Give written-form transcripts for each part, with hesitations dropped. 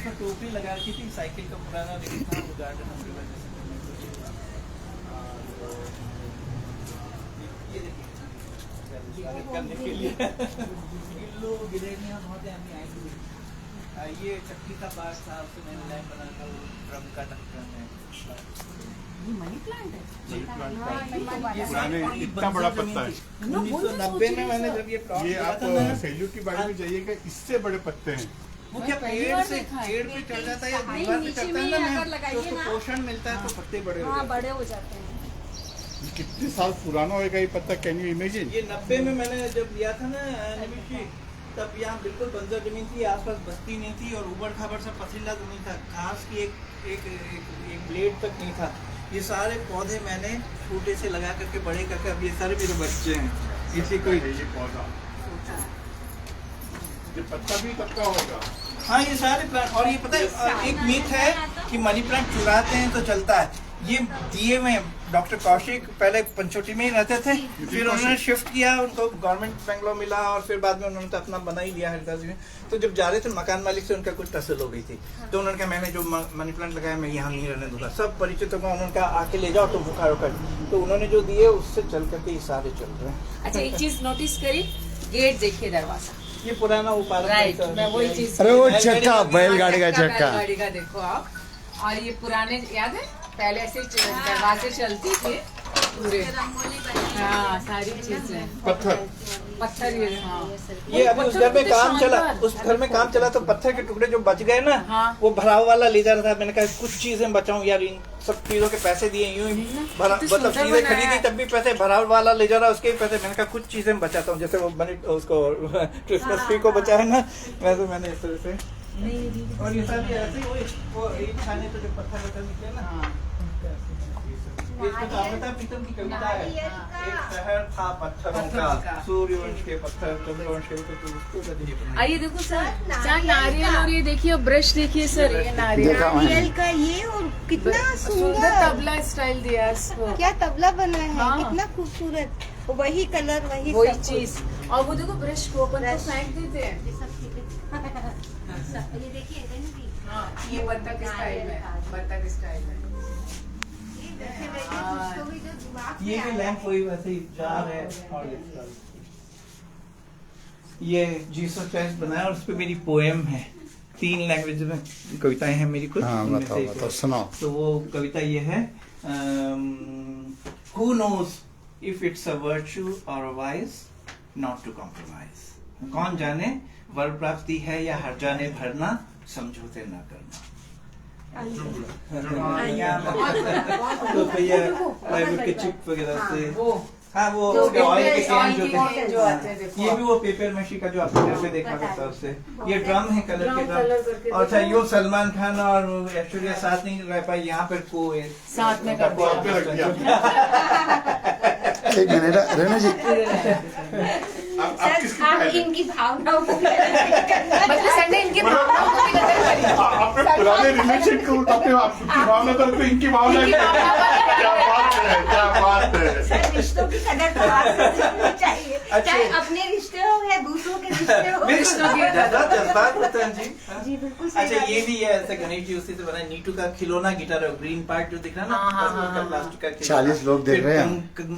उसमें टोकरी लगा रखी थी, साइकिल का पुराना लेकिन था वो गार्डन की वजह से ये देखिए स्वागत करने के लिए किलो गिरेनिया बहुत है। हमें आएंगे ये चक्की का पार्ट था, उससे मैंने लैम्प बना था, वो ड्रम का ढक्कन है। ये मनी प्लांट है। ये पुराने इतना बड़ा पत्ता है। 1990 में मैंने जब ये प्लॉट ये लिया आप था ना, सैल्यूट की बाड़ी में जाइएगा, इससे बड़े पत्ते हैं। वो क्या पेड़ पे चढ़ जाता है या दीवार पे चढ़ता है ना, तो उसको पोषण मिलता है तो पत्ते बड़े हो जाते हैं। बड़े हो जाते हैं। कितने साल पुराना होएगा ये पत्ता, कैन यू इमेजिन? ये 90 में मैंने जब लिया था ना निमिष जी, तब यहाँ बिल्कुल बंजर जमीन थी, आसपास बस्ती नहीं थी और ऊबड़ खाबड़ सा पथरीला जमीन था, घास की एक ब्लेड तक नहीं था। ये सारे पौधे मैंने छोटे से लगा करके बड़े करके अब ये सारे मेरे बच्चे हैं। इसी कोई ये पौधा, ये पत्ता भी तब का होगा। हाँ ये सारे प्लांट, और ये पता है एक मिथ है कि मनी प्लांट चुराते हैं तो चलता है। ये दिए में डॉक्टर कौशिक पहले पंचवटी में ही रहते थे, फिर उन्होंने शिफ्ट किया, उनको गवर्नमेंट बेंगलोर मिला और फिर बाद में उन्होंने तो अपना बना ही लिया हरिदास जी ने। तो जब जा रहे थे मकान मालिक से उनका कुछ टसल हो गई थी, तो उन्होंने कहा मैंने जो मनी प्लांट लगाया मैं यहाँ नहीं रहने दूंगा। सब परिचितों को उन्होंने कहा आके ले जाओ तुम बुखार होकर, तो उन्होंने जो दिए उससे चल करके ये सारे चल रहे हैं। अच्छा एक चीज नोटिस करी, गेट देखिए दरवाजा, ये पुराना वो राइट, मैं वही चीज। अरे वो चक्का, बैलगाड़ी का चक्का। बैलगाड़ी का देखो आप, और ये पुराने याद है पहले ऐसे दरवाजे चलती थी पूरे। हाँ सारी चीजें पत्थर ये। हाँ ये अभी उस घर में काम चला, उस घर में काम चला तो पत्थर के टुकड़े जो बच गए ना, हाँ। वो भराव वाला ले जा रहा था। मैंने कहा कुछ चीजें बचाऊं यार, इन सब चीजों के पैसे दिए यूं ही मतलब चीजें खरीदी तब भी पैसे, भराव वाला ले जा रहा उसके भी पैसे। मैंने कहा कुछ चीजें बचाता हूँ, जैसे वो बने उसको क्रिसमस ट्री को बचाया ना, वैसे मैंने इस तरह से। और ये सारी ऐसे ही वो एक खाने तो जो पत्थर निकले ना, पीतम की कविता है, एक शहर था पत्थरों का, सूर्यवंश के पत्थर, चंद्रवंश के पत्थर, तो उसको आइए देखो सर, नारियल, और ये देखिए ब्रश देखिए सर, ये नारियल का ये, और कितना सुंदर तबला स्टाइल दिया इसको, क्या तबला बना है। हाँ। कितना खूबसूरत, वही कलर वही चीज। और वो देखो ब्रश को अपन तो फेंक देते हैं। ये देखिए ये बत्तख स्टाइल है, बत्तख स्टाइल है। ये भी लैंप वही वैसे ही जार है। और ये जीसस क्राइस्ट बनाया और उस पे मेरी पोएम है, 3 लैंग्वेज में कविताएं हैं मेरी कुछ। हाँ, बताओ सुनाओ। तो वो कविता ये है, Who knows if it's a virtue or a vice not to compromise। कौन जाने वर प्राप्ति है या हर जाने भरना, समझौते न करना। तो भैया प्लाईवुड के चिप वगैरह से, हाँ वो ऑयल के कैन जो थे, ये भी वो पेपर मशी का जो आपने घर पे देखा करता है उससे। ये ड्रम है, कलर के ड्रम। और अच्छा यो सलमान खान और ऐश्वर्या साथ नहीं रह पाई, यहाँ पर को साथ में आप पे रख दिया। एक मिनट रेणु जी, आप किसकी आप इनकी भावनाओं को मतलब संडे इनकी भावनाओं को भी कदर करिए। आपने पुराने रिलेशन को अपने आपकी भावना तो इनकी भावना है। क्या बात है, क्या बात है। सर रिश्तों की कदर तो आपको करनी चाहिए, चाहे अपने रिश्ते हो या दूसरों के रिश्ते हो। जज्बात होते हैं जी। जी बिल्कुल। अच्छा ये भी है, ऐसे गणेश जी उसी से बना, नीटू का खिलौना गिटार है, ग्रीन पार्ट जो दिख रहा है ना, प्लास्टिक का 40 लोग देख रहे हैं।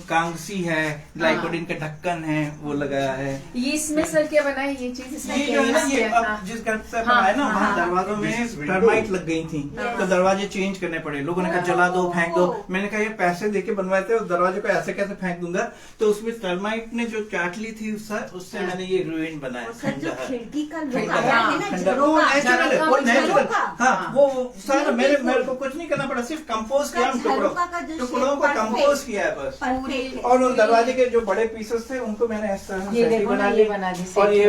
कांगसी है, ग्लाइकोडिन का ढक्कन है, वो लगाया है। ये इसमें सर क्या बना है, ये चीज इसमें ये जो है ना, ये अब जिस घर से बनाया ना, वहाँ दरवाजों में टर्माइट लग गई थी, तो दरवाजे चेंज करने पड़े। लोगों ने कहा जला दो, फेंक दो। मैंने कहा ये पैसे देके बनवाए थे, उस दरवाजे को ऐसे कैसे फेंक दूंगा। तो उसमें टर्माइट ने जो चाट ली थी उससे मैंने ये रुइन बनाया। जो खिड़की का लुक खंडहर। आया है ना, वो नेचुरल है, वो नेचुरल। हाँ वो सारा मेरे को कुछ नहीं करना पड़ा, सिर्फ कंपोज किया टुकड़ों को कंपोज किया है बस। और उस दरवाजे के जो बड़े पीसेस थे उनको मैंने इस तरह से बना ली। और ये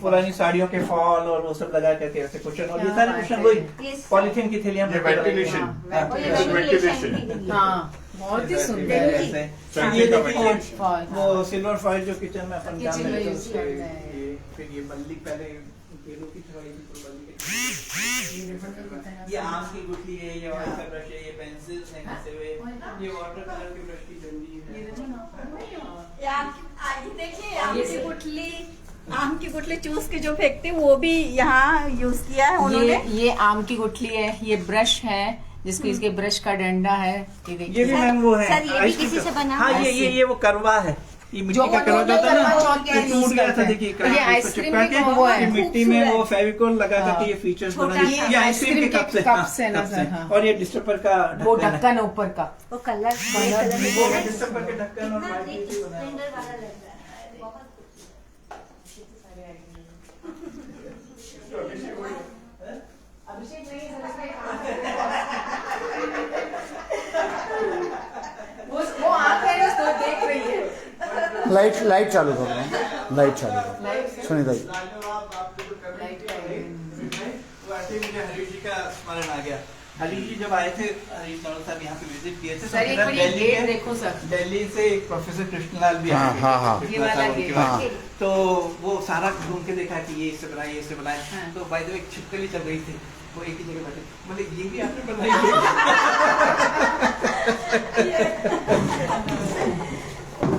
पुरानी साड़ियों के फॉल और वो सब लगा करके ऐसे कुशन, और ये सारे कुशन वही पॉलिथीन की थैलियां में वेंटिलेशन। हाँ बहुत ही सुंदर है। ये देखिए वो सिल्वर फॉइल जो किचन में अपन काम में फिर ये बल्ली पहले केलों की छवाई थी, ये आम की गुठली है, ये ऑयल का ब्रश है, ये पेंसिल्स हैं घसे हुए, ये वाटर कलर की ब्रश की डंडी है। देखिए ये गुठली आम की गुठली चूस के जो फेंकते हैं, वो भी यहाँ यूज किया है उन्होंने। ये आम की गुठली है, ये ब्रश है जिसको इसके ब्रश का डंडा है, ये ये देखिए। भी मैम वो है सर, ये भी आइसक्रीम किसी का। से बना हाँ हुआ है? ये वो करवा है, ये मिट्टी जो का करवा जो होता है करवा ना, चौथ के ये लिए टूट use गया था करते हैं। देखिए और ये उसको आइसक्रीम चिपका के के वो है, ये मिट्टी में वो खूबसूरत। फेविकोल लगा हाँ। करके ये फीचर्स छोटा बना सा। ये आइसक्रीम के कप से, कप से ना सर, हाँ। और ये डिस्टर्बर का वो ढक्कन है। ढक्कन है ऊपर का। वो कलर वो है डिस्टर्बर के ढक्कन और वाइट नीचे बना है। वाला लग रहा है बहुत। अभिषेक वो आंख है तो देख रही है। लाइट चालू करो, लाइट चालू करो सुनीता जी। वो ऐसे ही मुझे हरीश जी का स्मरण आ गया। हरीश जी जब आए थे, हरीश नौल साहब यहाँ पे विजिट किए थे, सर, एक तो बार ये दिल्ली गेट में देखो सर। दिल्ली से एक प्रोफेसर कृष्णलाल भी आए थे। हाँ। ये वाला गेट। हाँ। तो वो सारा घूम के देखा कि ये इससे बनाए, ये इससे बनाए। हाँ। तो बाय द वे एक छिपकली चल रही थी, वो एक ही जगह बैठे, बोले ये भी आपने बनाई है?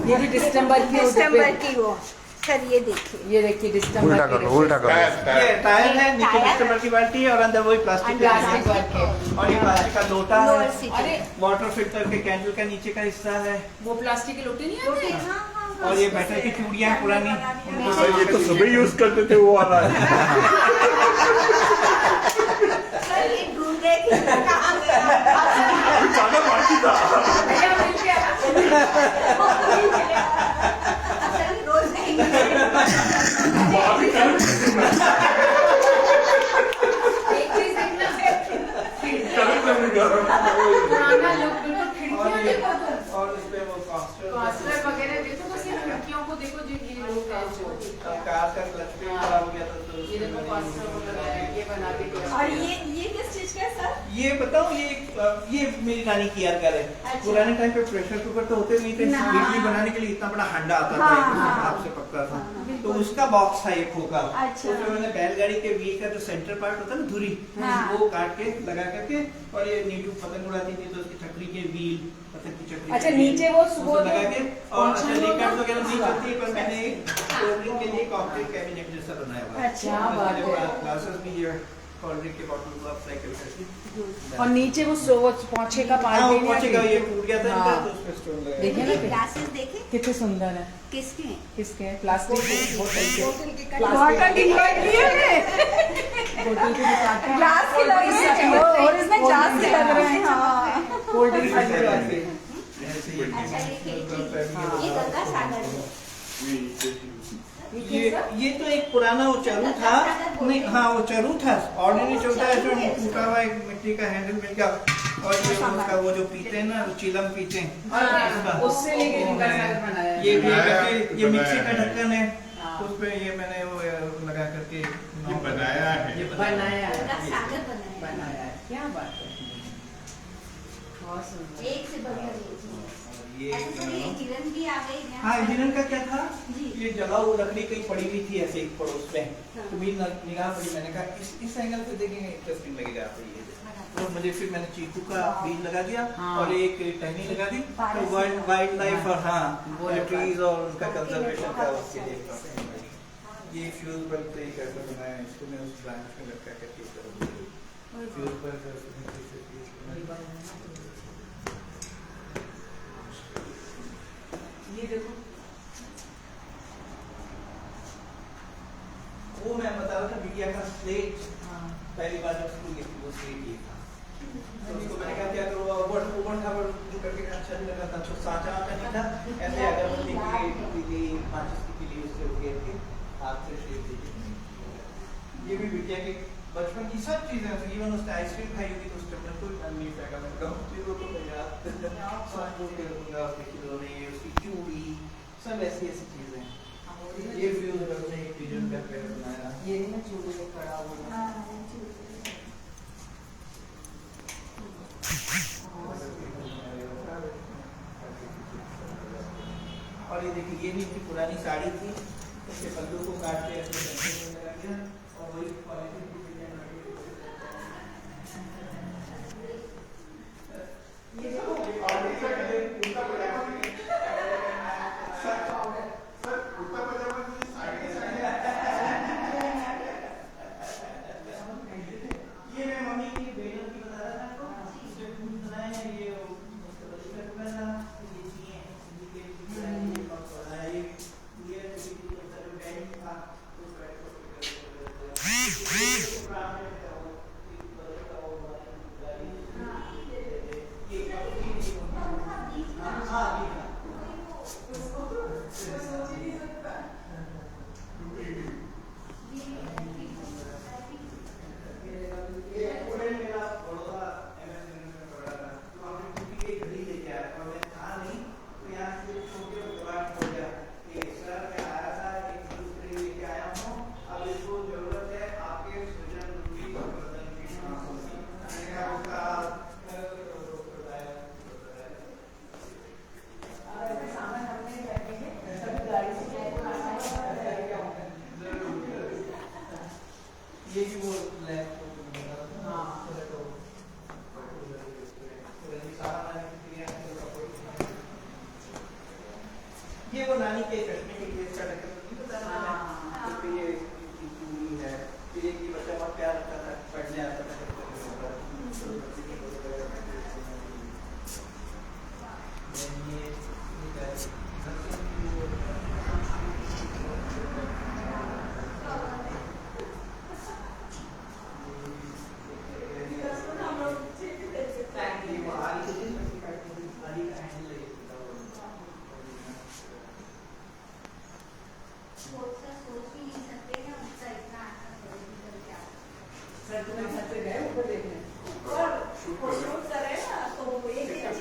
ये भी दिसंबर की वो। सर ये देखिए, ये देखिए दिसंबर उल्टा करो, उल्टा करो। ये टायर है, नीचे टायर है। डिस्टेंबर की बाल्टी है और अंदर वही प्लास्टिक प्लास्टिक का वर्क है। और ये प्लास्टिक का लोटा लोअर है। सीट। अरे वाटर फिल्टर के कैंडल का नीचे का हिस्सा है। वो प्लास्टिक के लोटे नहीं आते? हाँ, और ये मेटल की चूड़ियां पुरानी, सर, ये तो सभी यूज करते थे वो वाला है। सर ये ढूंढ रहे थे कहाँ गया। ज्यादा बाकी था। भैया मिल गया। सर रोज नहीं मिलेगा। वहाँ भी कल एक चीज देखना, पुराना लोग बिल्कुल खिड़कियां देखो तो और उसपे वो कास्टर वगैरह देखो, बस इन खिड़कियों को देखो जो ये लोग हैं जो कार का क्लच पे खराब हो गया था तो ये देखो कास्टर वगैरह है, ये बना के दिया। और ये किस चीज का है सर? ये बताओ, ये मेरी नानी की यादगार है। अच्छा। पुराने टाइम पे प्रेशर कुकर तो होते नहीं थे, ना। इडली बनाने के लिए इतना बड़ा हंडा आता था, हाँ, एक हाँ। हाथ से पकड़ा था, तो उसका बॉक्स था ये खोखा। अच्छा। उसमें मैंने बैलगाड़ी के व्हील का जो सेंटर पार्ट होता है ना, धुरी, हाँ। वो काट के लगा करके, और ये नीटू पतंग उड़ाती थी तो उसकी छकड़ी के व्हील, पतंग की छकड़ी अच्छा, के व्हील, नीचे वो उसको लगा के, और अच्छा, लिकर्स वगैरह नहीं चलती है, पर मैंने एक कोल्ड ड्रिंक के लिए कॉकटेल कैबिनेट जैसा बनाया हुआ है। अच्छा, क्या बात है। ग्लासेस भी ये कोल्ड ड्रिंक के बॉटल को आप साइकिल करके, और नीचे वो पोंछे का हाँ, वो पार्ट पोंछे का ये टूट गया था हाँ। इनका, तो उसमें स्टोन लगा है। देखिए ना ये ग्लासेस देखे कितने सुंदर है। किसके हैं? किसके हैं? प्लास्टिक के बोतल के वाटर की लग रही है। बोतल के दुकान पे ग्लास के लग रहे हैं और इसमें ग्लास के लग रहे हैं। हाँ। कोल्ड ड्रिंक वाली दुकान पे। ऐसे ही अच्छा ये गंगा सागर है। ये तो एक पुराना वो चरू था, नहीं हाँ वो चरू था, ऑर्डिनरी चलता है जो टूटा हुआ एक मिट्टी का हैंडल मिल गया, और ये उसका वो जो पीते हैं ना, वो चिलम पीते हैं, हाँ, उससे लेके वो गंगा है। सागर बनाया है। ये भी करके, ये मिक्सी का बनाया है। ढक्कन है, हाँ। उसपे ये मैंने वो लगा करके ये बनाया है। ये बनाया है। गंगा सागर बनाया बनाया है। क्या बात है, बहुत सुंदर। एक से बढ़कर एक। ये अच्छा सर ये हिरन भी आ गई यहाँ हाँ, पर? इंजन का क्या था, जी। ये जला हुआ लकड़ी कहीं पड़ी हुई थी ऐसे एक पड़ोस में, हाँ। तो मेरी निगाह पड़ी, मैंने कहा इस एंगल से देखेंगे इंटरेस्टिंग लगेगा आपको ये। तो मुझे फिर मैंने चीकू का बीज लगा दिया, हाँ। और एक टहनी लगा दी, तो पारस वाइल्ड लाइफ और हाँ वो ट्रीज और उनका कंजर्वेशन का उसके लिए। ये फ्यूल बल्ब पे ही कैसे बनाया है, इसको मैं उस ब्रांच में लटका करके फ्यूल बल्ब ये देखो वो मैं बता रहा था बिटिया का स्लेट, हाँ। पहली बार जब स्कूल गई थी वो स्लेट ये था, तो उसको मैंने कहा क्या करो, ऊपर था पर करके अच्छा नहीं लगा था, तो साँचा आता नहीं था, ऐसे अगरबत्ती की पीली माचिस की पीली उससे उगेर के हाथ से शेप दी। ये भी बिटिया के बचपन की सब चीजें, इवन उसने आइसक्रीम खाई होगी तो उसके अपने कोई मन नहीं फेंका, मैंने कहा चीजों को मैं याद सब कुछ के रखूंगा, उसके खिलौने, उसकी चूड़ी, सब ऐसी ऐसी चीजें। ये फ्यूज बल्ब ने एक पिजन का पैर बनाया। ये ना चूड़ी में खड़ा हुआ है। और ये देखिए, ये भी इनकी पुरानी साड़ी थी, उसके पल्लू को काट के ऐसे में लगा दिया, और वही पॉलिथीन की डिजाइन लगी। ये सब और ये सब उनका पजामा भी सर उत्तर पजामा की साड़ी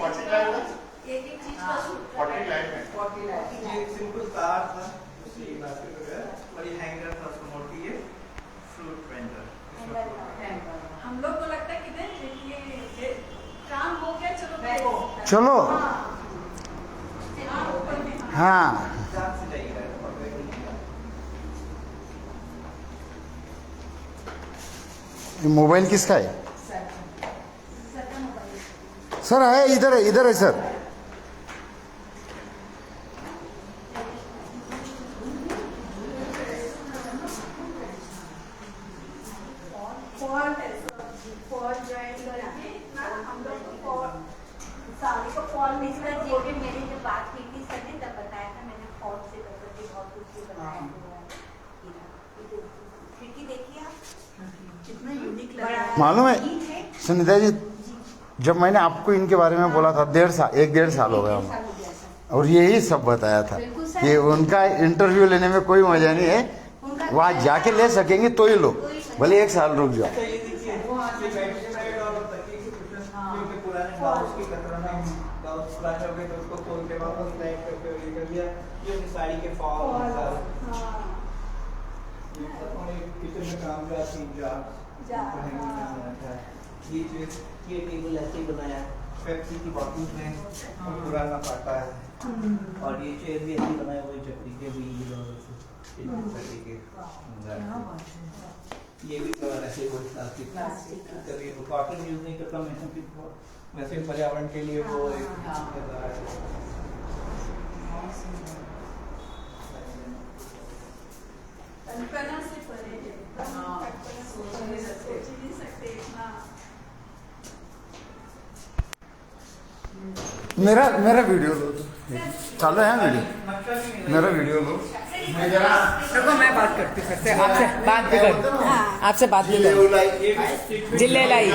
एक एक चीज का सूट 40 लाख है। 40 लाख ये एक सिंपल तार था, उससे ये बास्केट वगैरह, और ये हैंगर था उसको मोड़ के ये फ्रूट वेंडर। हम लोग को लगता है कि नहीं ये काम हो गया, चलो बैठो। चलो हाँ, ऊपर में। हाँ जान से जाइएगा, पकड़ेगा। ये मोबाइल किसका है? सबका मोबाइल। सर है, इधर है सर। फॉल ज्वाइन करके ना हम लोग को फॉल साड़ी को फॉल नहीं कर दिए। भी मैंने जब बात की थी सर ने तब बताया था, मैंने फॉल से करके बहुत कुछ भी बताया हुआ है। खिड़की देखिए आप कितना यूनिक लग रहा है। मालूम है नीट है। सुनीता जी, जब मैंने आपको इनके बारे में बोला था 1.5 साल हो गया एक साल हो गया सर। और यही सब बताया था बिल्कुल सर। कि उनका इंटरव्यू लेने में कोई मजा नहीं है, उनका वहाँ जाके ले सकेंगे तो ही लो, भले 1 साल रुक जाओ। अच्छा, ये देखिए, ये बेड और तकिए के कुशन, क्योंकि पुराने ब्लाउज की कतरा में ब्लाउज पुराने हो गए तो उसको खोल के वापस टाइट करके और ये कर दिया। ये अपनी साड़ी के फॉल हाँ। किचन में काम का 3 जार ये चीज, ये टेबल ऐसे ही बनाया है, पेप्सी की बॉटल में पुराना पाटा है, और ये चेयर भी ऐसे ही बनाया, वही चक्री के भी ये भी कवर ऐसे वो प्लास्टिक कभी वो कॉटन यूज नहीं करता मैं, वैसे पर्यावरण के लिए वो एक कल्पना से परे है। हाँ। सोच ही नहीं सकते इतना। मेरा वीडियो लो, चालू है वीडियो, मेरा वीडियो लो। देखो मैं बात करती हूँ आपसे, बात भी कर, आपसे बात भी कर। जिले लाई।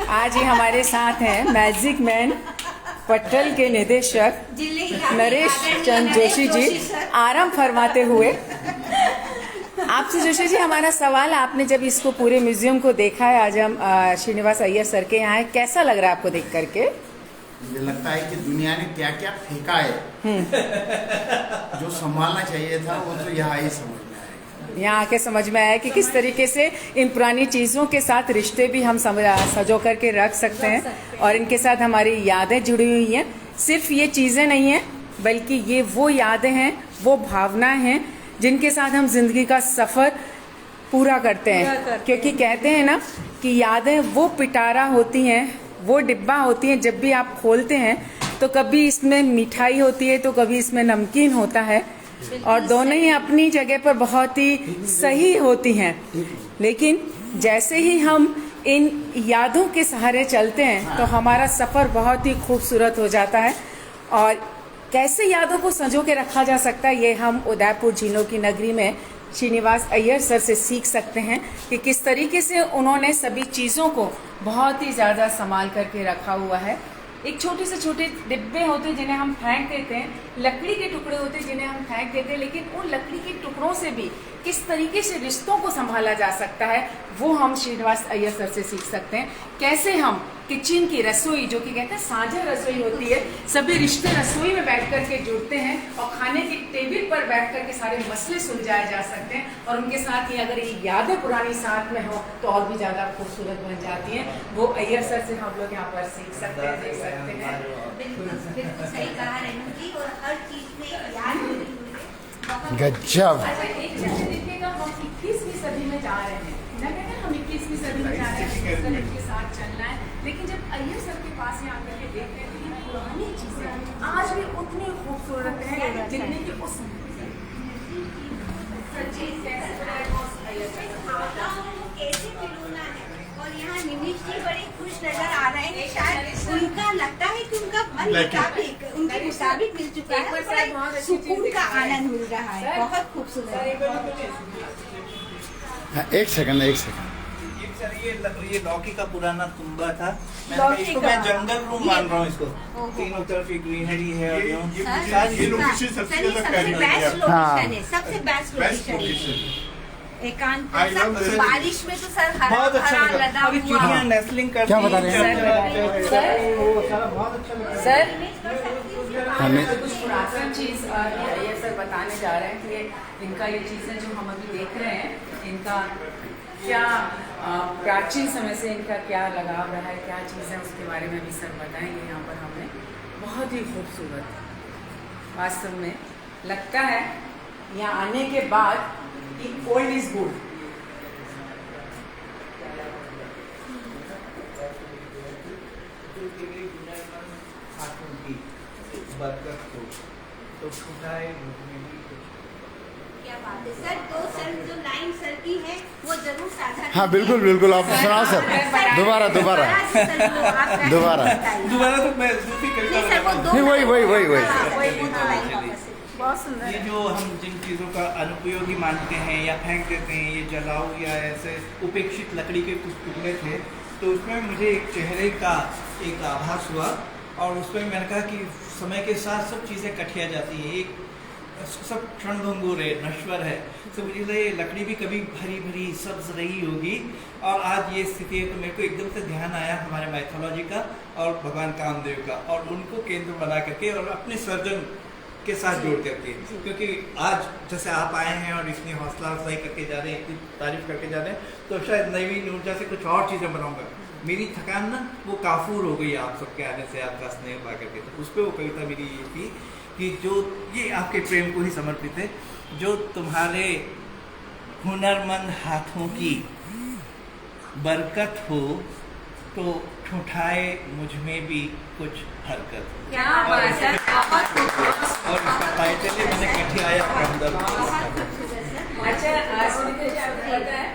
आज ही हमारे साथ हैं मैजिक मैन पट्टल के निदेशक नरेश चंद्र जोशी जी आराम फरमाते हुए। आपसे जोशी जी हमारा सवाल, आपने जब इसको पूरे म्यूजियम को देखा है, आज हम श्रीनिवास अय्यर सर के यहाँ हैं, कैसा लग रहा है आपको देख करके? मुझे लगता है कि दुनिया ने क्या क्या फेंका है, जो संभालना चाहिए था वो तो यहाँ ही समझ में आएगा। यहाँ आके समझ में आया कि किस तरीके से इन पुरानी चीज़ों के साथ रिश्ते भी हम सजो करके रख सकते हैं, और इनके साथ हमारी यादें जुड़ी हुई हैं। सिर्फ ये चीज़ें नहीं हैं, बल्कि ये वो यादें हैं, वो भावनाएं हैं जिनके साथ हम जिंदगी का सफ़र पूरा करते हैं। क्योंकि कहते हैं ना कि यादें वो पिटारा होती हैं, वो डिब्बा होती हैं, जब भी आप खोलते हैं तो कभी इसमें मिठाई होती है तो कभी इसमें नमकीन होता है, और दोनों ही अपनी जगह पर बहुत ही सही होती हैं। लेकिन जैसे ही हम इन यादों के सहारे चलते हैं तो हमारा सफ़र बहुत ही खूबसूरत हो जाता है। और कैसे यादों को संजो के रखा जा सकता है, ये हम उदयपुर झीलों की नगरी में श्रीनिवास अय्यर सर से सीख सकते हैं कि किस तरीके से उन्होंने सभी चीज़ों को बहुत ही ज़्यादा संभाल करके रखा हुआ है। एक छोटे से छोटे डिब्बे होते हैं जिन्हें हम फेंक देते हैं, लकड़ी के टुकड़े होते हैं जिन्हें हम फेंक देते हैं, लेकिन उन लकड़ी के टुकड़ों से भी किस तरीके से रिश्तों को संभाला जा सकता है, वो हम श्रीनिवास अय्यर सर से सीख सकते हैं। कैसे हम किचन की रसोई, जो कि कहते हैं साझा रसोई होती है, सभी रिश्ते रसोई में बैठ कर के जुड़ते हैं और खाने की टेबल पर बैठ कर के सारे मसले सुलझाए जा सकते हैं, और उनके साथ ही अगर ये यादें पुरानी साथ में हो तो और भी ज़्यादा खूबसूरत बन जाती हैं। वो अय्यर सर से हम लोग यहाँ पर सीख सकते हैं, देख सकते हैं। बिल्कुल सही कहा रेणु जी, और हर चीज में याद जुड़ी हुई है। गजब। अच्छा, एक चीज़ देखिएगा, हम 21वीं सदी में जा रहे हैं ना, कहते हैं हम 21वीं सदी में जा रहे हैं, के साथ चलना है। लेकिन जब अय्यर सर के पास यहाँ आकर के देखते हैं तो ये पुरानी चीजें आज भी उतनी खूबसूरत हैं जितनी कि उस कैसे खिलौना है। और यहाँ निमिष जी बड़े खुश नजर आ रहे हैं, शायद उनका लगता है कि उनका मन मुताबिक उनके मुताबिक मिल चुका है, बड़ा सुकून का आनंद मिल रहा है। बहुत खूबसूरत है। एक सेकंड ये लौकी का पुराना तुम्बा था। लौकी मैं का। जंगल रूम मान रहा हूँ इसको, तीनों तरफ ये ग्रीनरी है और ये सारी लोकेशन सबसे ज्यादा सबसे प्यारी लगी बेस्ट आपको। लोकेशन है, सबसे बेस्ट बेस्ट लोकेशन है। लोकेशन। एकांत I love this. बारिश में तो सर हरा बहुत अच्छा हरा लगा। लगा अभी हुआ चिड़िया नेस्लिंग करती क्या बता रहे हैं? वो सारा बहुत अच्छा लगा। सर हमें कुछ पुरातन चीज ये सर बताने जा रहे हैं कि इनका ये चीजें जो हम अभी देख रहे हैं इनका क्या प्राचीन समय से इनका क्या लगाव रहा है, क्या चीज़ है, उसके बारे में भी सर बताएंगे यहाँ पर हमें। बहुत ही खूबसूरत वास्तव में लगता है यहाँ आने के बाद कि ओल्ड इज गुड। क्या बात है सर। तो सर जो लाइन सर की है वो जरूर साझा हाँ बिल्कुल बिल्कुल, आप सुनाओ सर, दोबारा दोबारा दोबारा। दोबारा तो मैं दूसरी कविता नहीं सर वो दो नहीं, वही वही वही वही हाँ, वही वो दो लाइन वापस से। बहुत सुंदर ये है। जो हम जिन चीज़ों का अनुपयोगी मानते हैं या फेंक देते हैं, ये जलाऊ या ऐसे उपेक्षित लकड़ी के कुछ टुकड़े थे, तो उसमें मुझे एक चेहरे का एक आभास हुआ और उसमें मैंने कहा कि समय के साथ सब चीज़ें कठिया जाती हैं, एक सब क्षणभंगुर है, नश्वर है। तो मुझे लगा ये लकड़ी भी कभी भरी भरी सब्ज रही होगी और आज ये स्थिति है। तो मेरे को एकदम से ध्यान आया हमारे माइथोलॉजी का और भगवान कामदेव का, और उनको केंद्र बना करके और अपने सर्जन के साथ जोड़ करके, क्योंकि आज जैसे आप आए हैं और इतनी हौसला अफजाई करके जा रहे हैं, इतनी तारीफ करके जा रहे हैं, तो शायद नवीन ऊर्जा से कुछ और चीज़ें बनाऊंगा। मेरी थकान ना वो काफूर हो गई आप सबके आने से, आपका स्नेह पा करके। तो उस पर वो कविता मेरी ये थी कि जो ये आपके प्रेम को ही समर्पित है, जो तुम्हारे हुनरमंद हाथों की बरकत हो तो ठुठाए मुझ में भी कुछ हरकत हो। क्या बात है, बहुत खूबसूरत। और इसका टाइटल है मैंने कठियाया हमदर्द। बहुत खूबसूरत सर। अच्छा, सुनीता जी आपको पता है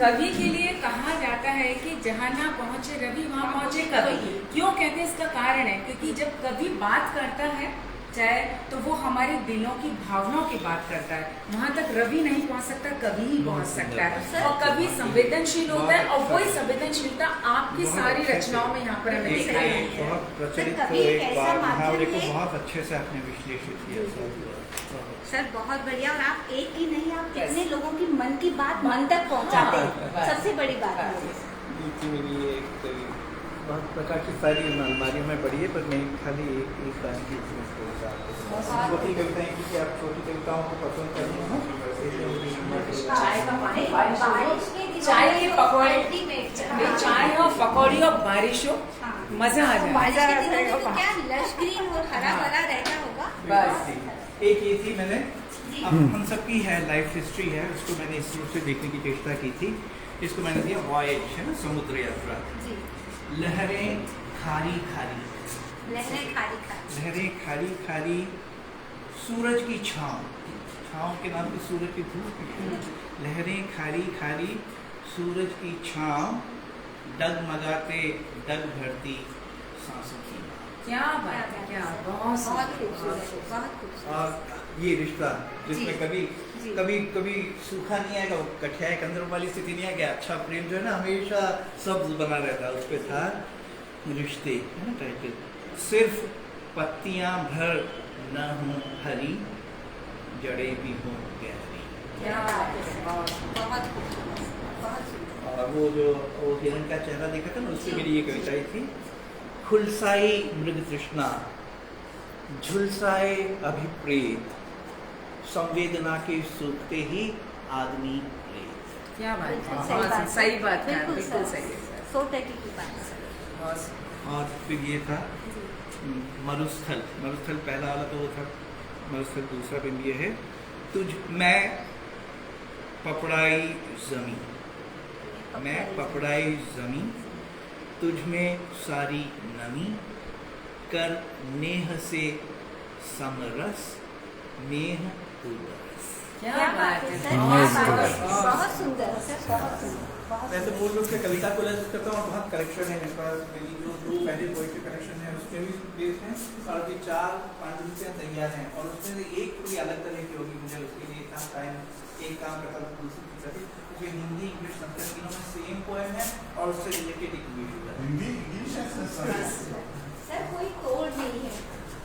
कवि के लिए कहा जाता है कि जहाँ ना पहुँचे रवि वहाँ पहुँचे कवि। क्यों कहते हैं? इसका कारण है क्योंकि जब कवि बात करता है चाहे तो वो हमारे दिलों की भावनाओं की बात करता है, वहाँ तक रवि नहीं पहुँच सकता, कवि ही पहुँच सकता है। और कवि संवेदनशील होता है और वही संवेदनशीलता आपकी सारी रचनाओं में यहाँ पर हमें दिख रही है। बहुत प्रचलित कवि एक एक ऐसा बार मुहावरे को माध्यम है। बहुत अच्छे से आपने विश्लेषित किया सर बहुत बढ़िया। और आप एक ही नहीं, आप कितने लोगों की मन की बात मन तक पहुंचाते हैं, सबसे बड़ी बात है। मेरी एक बहुत प्रकार की सारी अलमारियों में पड़ी है, पर मैं खाली एक लाइन की छोटी कविताएं, क्योंकि आप छोटी कविताओं को पसंद करते हैं। चाय का पानी, बारिश के दिनों चाय में की तो पकौड़ी, ultimate। चाय हो, पकौड़ी हो, बारिश हो, हाँ। मजा आ जाए। बारिश के दिनों में तो क्या लश ग्रीन और हरा भरा रहता होगा। बस एक ये थी मैंने, अब हम सबकी है लाइफ हिस्ट्री है, उसको मैंने इस रूप से देखने की चेष्टा की थी। इसको मैंने दिया वॉयज, है ना, समुद्र यात्रा। जी। लहरें खारी खारी, लहरें खारी खारी। लहरें खारी खारी, सूरज की छाँव, छाँव के नाम पे सूरज की धूप। लहरें खारी खारी, सूरज की छाँव, डगमगाते डग भरती सांसों की। क्या बात है, क्या बहुत बहुत सुंदर, खूबसूरत, बहुत खूबसूरत। और ये रिश्ता जिसमें जी। कभी जी। कभी कभी सूखा नहीं आएगा, वो कठिया कंदर वाली स्थिति नहीं आएगी। अच्छा प्रेम जो है ना हमेशा सब्ज बना रहता है। उस पे था रिश्ते, है ना टाइटल। सिर्फ पत्तियां भर न हों हरी, जड़े भी हों गहरी। क्या बात है, बहुत बहुत खूबसूरत, बहुत सुंदर। और वो जो वो हिरण का चेहरा देखा था ना, उससे मेरी ये कविताएं थी। खुलसाई मृग तृष्णा, झुलसाए अभिप्रेत, संवेदना के सूखते ही आदमी प्रेत। क्या बात है, सही बात है। सही बात है, बिल्कुल बिल्कुल सर। सही है सर। 100% की बात है सर। बहुत और फिर ये था मरुस्थल। मरुस्थल पहला वाला तो वो था, मरुस्थल दूसरा बिंदु ये है। तुझ मैं पपड़ाई जमी, मैं पपड़ाई जमी, तुझ में सारी नमी, कर नेह से समरस, नेह उदरस। क्या बात है, सर, बहुत बहुत सुंदर, सुंदर, बहुत सुंदर सर, बहुत सुंदर, बहुत मैं तो मूल रूप से कविता को लेकर करता हूँ और बहुत करेक्शन है मेरे पास। मेरी जो दो पहले पोइट्री करेक्शन है उसमें भी बेस है, और अभी 4 पांडुलिपियाँ तैयार हैं, और उसमें से एक थोड़ी अलग तरह की होगी। मुझे उसके लिए इतना टाइम, एक काम करता हूँ दूसरी तीसरी, क्योंकि हिंदी इंग्लिश संस्कृत तीनों में सेम पोएम है और उससे रिलेटेड एक वीडियो है। हिंदी इंग्लिश है संस्कृत। सर कोई तोड़ नहीं है।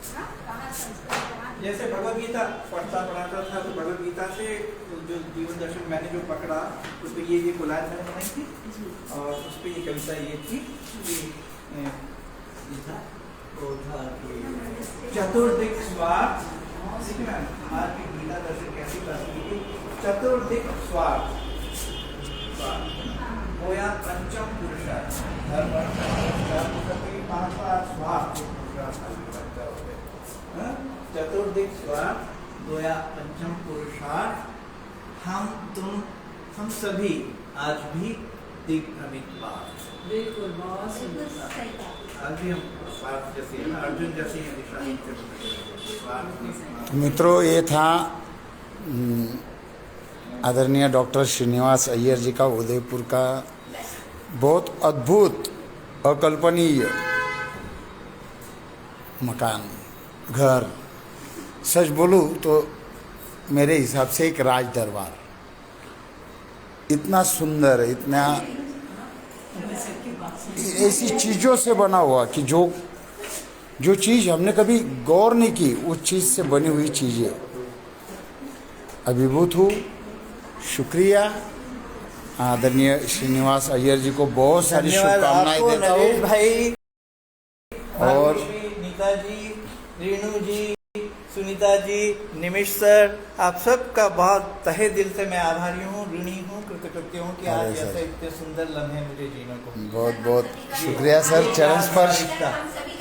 हाँ, कहाँ संस्कृत, कहाँ जैसे भगवत गीता पढ़ाता था, तो भगवत गीता से जो जीवन दर्शन मैंने जो पकड़ा, उस पर ये कोलाज मैंने बनाई थी, और उस पर ये कविता ये थी कि ये था, वो था कि चतुर्दिक स्वार्थ, आज की गीता दर्शन कैसी बात की, चतुर्दिक स्वार्थ होया पंचम पुरुषार्थ, धर्म चतुर्दिक स्वार्थ होया पंचम पुरुषार्थ, हम सभी आज भी दिग्भ्रमित बात, बिल्कुल, बहुत बिल्कुल सही कहा। आज भी हम स्वार्थ जैसे है ना, अर्जुन जैसे ही स्वार्थ। मित्रों, ये था आदरणीय डॉक्टर श्रीनिवास अय्यर जी का उदयपुर का बहुत अद्भुत, अकल्पनीय मकान, घर, सच बोलूँ तो मेरे हिसाब से एक राज दरबार, इतना सुंदर, इतना ऐसी चीज़ों से बना हुआ कि जो चीज़ हमने कभी गौर नहीं की, उस चीज़ से बनी हुई चीज़ें, अभिभूत हूँ। शुक्रिया आदरणीय श्रीनिवास अय्यर जी को बहुत सारी शुभकामनाएं देता नरेश हूँ। भाई और नीता जी, रेणु जी, सुनीता जी, निमिष सर, आप सबका बहुत तहे दिल से मैं आभारी हूँ, ऋणी हूँ, कृतज्ञ हूँ कि आज ऐसे इतने सुंदर लम्हे मुझे जीने को। बहुत बहुत शुक्रिया सर, चरण स्पर्श। हम सभी